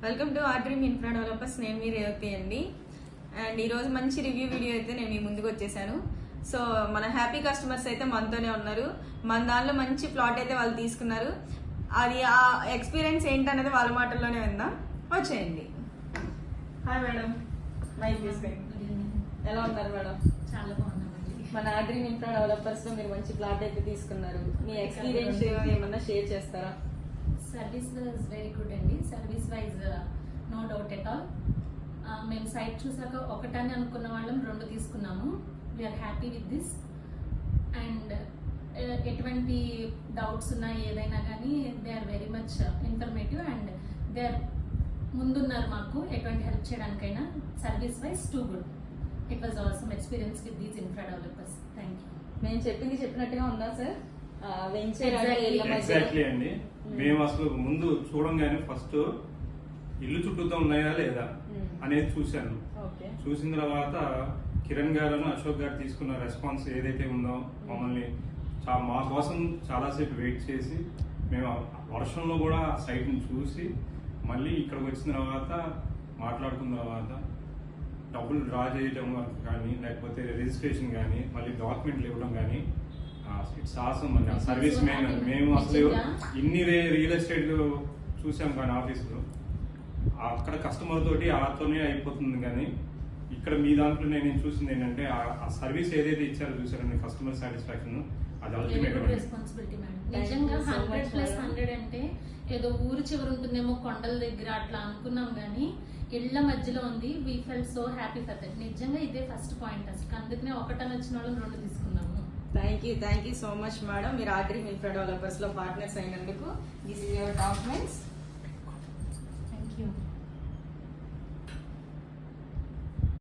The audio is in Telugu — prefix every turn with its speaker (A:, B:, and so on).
A: Welcome to our dream infra developers. నేను మీ రేవతి అండి. అండ్ ఈరోజు మంచి రివ్యూ వీడియో అయితే నేను మీ ముందుకు వచ్చేసాను. సో మన హ్యాపీ కస్టమర్స్ అయితే మనతోనే ఉన్నారు. మన దానిలో మంచి ప్లాట్ అయితే వాళ్ళు తీసుకున్నారు. అది ఆ ఎక్స్పీరియన్స్ ఏంటనేది వాళ్ళ మాటల్లోనే విందాం. వచ్చేయండి. హాయ్ మేడం, మైక్ తీసుకోండి. ఎలా ఉన్నారు మేడం?
B: చాలా బాగున్నామండి.
A: మన ఆర్ డ్రీమ్ ఇన్ఫ్రా డెవలపర్స్ లో మీరు మంచి ప్లాట్ అయితే తీసుకున్నారు. మీ ఎక్స్పీరియన్స్ ఏమన్నా షేర్ చేస్తారా?
B: సర్వీస్ వాజ్ వెరీ గుడ్ అండి. Service wise no doubt at all. మేము సైట్ చూసాక ఒకటని అనుకున్న వాళ్ళం 2 తీసుకున్నాము. We are happy with this. And ఎటువంటి డౌట్స్ ఉన్నా ఏదైనా కానీ they are very much informative and they are ముందున్నారు మాకు ఎటువంటి హెల్ప్ చేయడానికైనా. Service wise too good. It was awesome experience with these infra developers. Thank you.
A: మేము చెప్పింది చెప్పినట్టుగా ఉందా సార్?
C: ఎగ్జాక్ట్లీ అండి. మేము అసలు ముందు చూడంగానే ఫస్ట్ ఇల్లు చుట్టూతో ఉన్నాయా లేదా అనేది చూశాను. చూసిన తర్వాత కిరణ్ గారు అశోక్ గారు తీసుకున్న రెస్పాన్స్ ఏదైతే ఉందో మమ్మల్ని మా కోసం చాలాసేపు వెయిట్ చేసి మేము వర్షంలో కూడా సైట్ ని చూసి మళ్ళీ ఇక్కడికి వచ్చిన తర్వాత మాట్లాడుకున్న తర్వాత డబ్బులు డ్రా చేయడం కానీ లేకపోతే రిజిస్ట్రేషన్ కానీ మళ్ళీ డాక్యుమెంట్లు ఇవ్వడం కానీ ఇట్స్ ఆసమ్ అండి. Service main. మేము అసలు ఇన్ని రియల్ ఎస్టేట్ చూసాం కానీ ఆఫీసులో అక్కడ కస్టమర్ తోటి ఆతోనే అయిపోతుంది. కానీ ఇక్కడ మీ దాంట్లో నేను చూసింది ఏంటంటే ఆ సర్వీస్ ఏదైతే ఇచ్చారో చూసారండి, కస్టమర్ సాటిస్ఫాక్షన్, అది అల్టిమేట్
B: రెస్పాన్సిబిలిటీ మేడం. నిజంగా 100+100 అంటే ఏదో ఊరు చివరి ఉంటుందేమో కొండల దగ్గర అట్లా అనుకున్నాం కానీ ఇళ్ల మధ్యలో ఉంది. We fell so happy for that. నిజంగా ఇదే ఫస్ట్ పాయింట్. అసలు అందుకనే ఒకటని వచ్చిన వాళ్ళని 2 తీసుకున్నాము.
A: Thank you so much madam. మీరు ఆర్ డ్రీమ్ ఇన్ఫ్రా డెవలపర్స్ లో పార్ట్నర్స్ అయినందుకు. This is your documents.